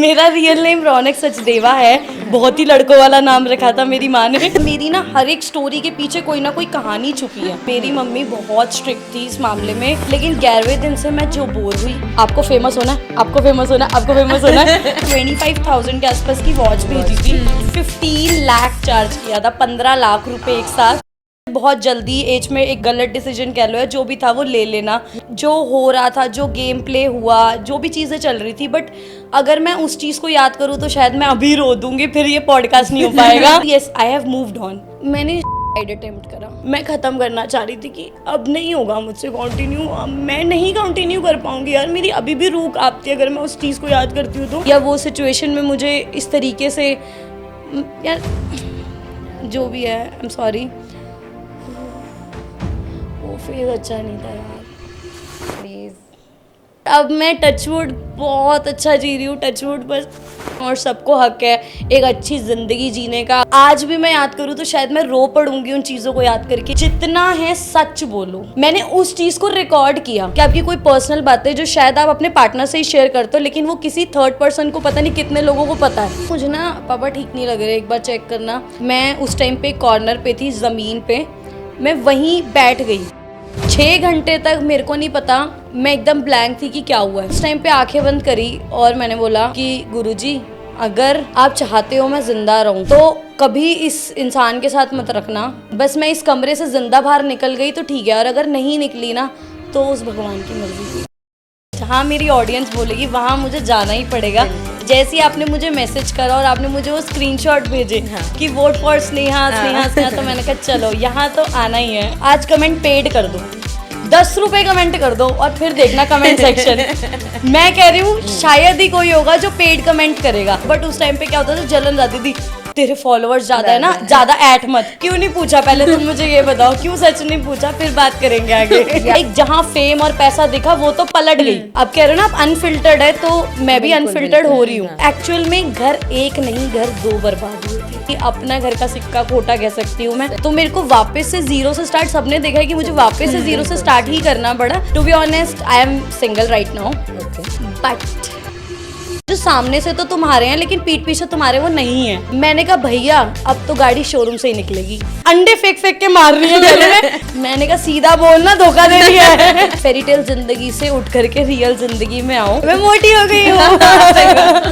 मेरा real name रौनक सचदेवा है, बहुत ही लड़कों वाला नाम रखा था मेरी माँ ने। मेरी ना हर एक स्टोरी के पीछे कोई ना कोई कहानी छुपी है। मेरी मम्मी बहुत स्ट्रिक्ट थी इस मामले में, लेकिन 11वें दिन से मैं जो बोर हुई, आपको फेमस होना है, आपको फेमस होना है, आपको फेमस होना है 25,000 के आसपास की वॉच भेजी थी, 15 लाख चार्ज किया था, 15 लाख रुपए एक साथ। बहुत जल्दी एज में एक गलत डिसीजन कह लो, जो भी था वो ले लेना, जो हो रहा था, जो गेम प्ले हुआ, जो भी चीज़ें चल रही थी, बट अगर मैं उस चीज़ को याद करूँ तो शायद मैं अभी रो दूंगी, फिर ये पॉडकास्ट नहीं हो पाएगा। Yes, I have moved on. मैंने अटेम्प्ट करा, मैं ख़त्म करना चाह रही थी कि अब नहीं होगा मुझसे कंटिन्यू, अब मैं नहीं कंटिन्यू कर पाऊंगी यार, मेरी अभी भी रूह कांपती है अगर मैं उस चीज़ को याद करती हूँ तो, या वो सिचुएशन में मुझे इस तरीके से, यार जो भी है, आई एम सॉरी, वो फेज अच्छा नहीं था यार, प्लीज़। अब मैं टचवुड बहुत अच्छा जी रही हूँ, टचवुड बस, और सबको हक है एक अच्छी ज़िंदगी जीने का। आज भी मैं याद करूँ तो शायद मैं रो पड़ूंगी उन चीज़ों को याद करके। जितना है सच बोलो, मैंने उस चीज़ को रिकॉर्ड किया कि आपकी कोई पर्सनल बात है जो शायद आप अपने पार्टनर से ही शेयर करते हो, लेकिन वो किसी थर्ड पर्सन को पता नहीं कितने लोगों को पता है। मुझे ना पापा ठीक नहीं लग रहे, एक बार चेक करना। मैं उस टाइम पे कॉर्नर पे थी, ज़मीन पे, मैं वहीं बैठ गई। 6 घंटे तक मेरे को नहीं पता, मैं एकदम ब्लैंक थी कि क्या हुआ है। उस टाइम पे आंखें बंद करी और मैंने बोला कि गुरुजी, अगर आप चाहते हो मैं जिंदा रहूं तो कभी इस इंसान के साथ मत रखना, बस मैं इस कमरे से जिंदा बाहर निकल गई तो ठीक है, और अगर नहीं निकली ना तो उस भगवान की मर्जी थी। जहाँ मेरी ऑडियंस बोलेगी वहाँ मुझे जाना ही पड़ेगा। जैसे ही आपने मुझे मैसेज करा और आपने मुझे वो स्क्रीनशॉट भेजे कि वोट फॉर स्नेहा स्नेहा स्नेहा, तो मैंने कहा चलो यहाँ तो आना ही है। आज कमेंट पेड कर दो, 10 रुपए कमेंट कर दो और फिर देखना कमेंट सेक्शन। मैं कह रही हूँ शायद ही कोई होगा जो पेड कमेंट करेगा, बट उस टाइम पे क्या होता था, जलन जाती थी, तेरे फॉलोअर्स ज्यादा है ना, ज्यादा ऐट मत। क्यों नहीं पूछा पहले, तुम मुझे ये बताओ, क्यों सच नहीं पूछा, फिर बात करेंगे आगे। एक जहाँ फेम और पैसा दिखा वो तो पलट गई। अब कह रहे हो ना आप अनफिल्टर्ड है, तो मैं भी अनफिल्टर्ड हो रही हूँ। एक्चुअल में घर एक नहीं, घर 2 बर्बाद हुए थे। अपना घर का सिक्का खोटा कह सकती हूँ मैं। तो मेरे को वापस से जीरो से स्टार्ट, सबने देखा है कि मुझे वापस से जीरो से स्टार्ट ही करना पड़ा। To be honest, I am single right now, but जो सामने से तो तुम्हारे हैं लेकिन पीठ पीछे तुम्हारे वो नहीं है। मैंने कहा भैया अब तो गाड़ी शोरूम से ही निकलेगी। अंडे फेंक फेंक के मार रही है गले में। मैंने कहा सीधा बोलना, धोखा दे रही है। फेरीटेल जिंदगी से उठ करके रियल जिंदगी में आओ। मैं मोटी हो गई हूँ।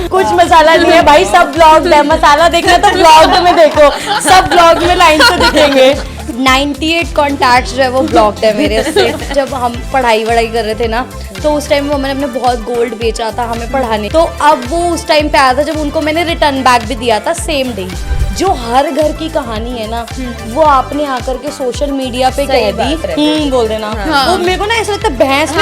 कुछ मसाला नहीं है भाई, सब ब्लॉग है। मसाला देखना तो ब्लॉग में देखो, सब ब्लॉग में लाइन से दिखेंगे। 98 कॉन्टैक्ट्स जो है वो ब्लॉक्ड है मेरे से। जब हम पढ़ाई वढ़ाई कर रहे थे ना, तो उस टाइम वो मैंने अपने बहुत गोल्ड बेचा था हमें पढ़ाने, तो अब वो उस टाइम पे आया था जब उनको मैंने रिटर्न बैक भी दिया था सेम डे। जो हर घर की कहानी है ना, वो आपने आकर के सोशल मीडिया पे कह दी, बोल देना। वो मेरे को ना ऐसा लगता है भैंस में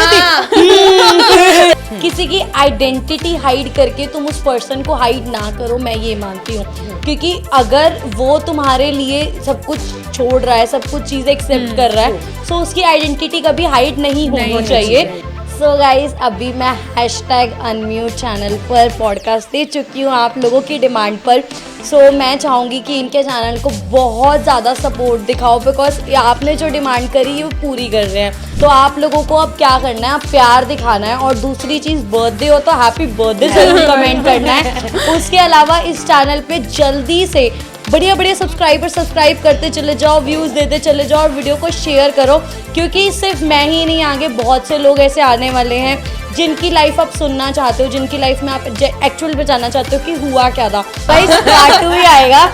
किसी की आइडेंटिटी हाइड करके तुम उस पर्सन को हाइड ना करो, मैं ये मानती हूँ। क्योंकि अगर वो तुम्हारे लिए सब कुछ छोड़ रहा है, सब कुछ चीज़ें एक्सेप्ट कर रहा है, सो उसकी आइडेंटिटी कभी हाइड नहीं होनी चाहिए। सो गाइज, अभी मैं #unmute चैनल पर पॉडकास्ट दे चुकी हूँ आप लोगों की डिमांड पर। सो मैं चाहूँगी कि इनके चैनल को बहुत ज़्यादा सपोर्ट दिखाओ, बिकॉज आपने जो डिमांड करी है वो पूरी कर रहे हैं। तो आप लोगों को अब क्या करना है, आप प्यार दिखाना है, और दूसरी चीज़ बर्थडे हो तो हैप्पी बर्थडे जरूर कमेंट करना है। उसके अलावा इस चैनल पे जल्दी से बढ़िया बढ़िया सब्सक्राइब करते चले जाओ, व्यूज़ देते चले जाओ और वीडियो को शेयर करो, क्योंकि सिर्फ मैं ही नहीं, आगे बहुत से लोग ऐसे आने वाले हैं जिनकी लाइफ आप सुनना चाहते हो, जिनकी लाइफ में आप एक्चुअल में जानना चाहते हो कि हुआ क्या था। भाई पार्ट 2 भी आएगा,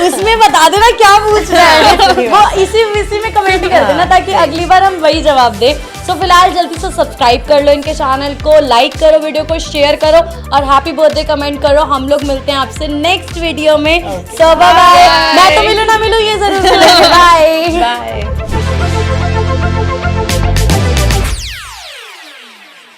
उसमें बता देना क्या पूछ रहा है, वो इसी में कमेंट कर देना ताकि अगली बार हम वही जवाब दें। तो फिलहाल जल्दी से सब्सक्राइब कर लो इनके चैनल को, लाइक करो, वीडियो को शेयर करो और हैप्पी बर्थडे कमेंट करो। हम लोग मिलते हैं आपसे नेक्स्ट वीडियो में। सो बाय बाय। मैं तो मिलूँ ना मिलूँ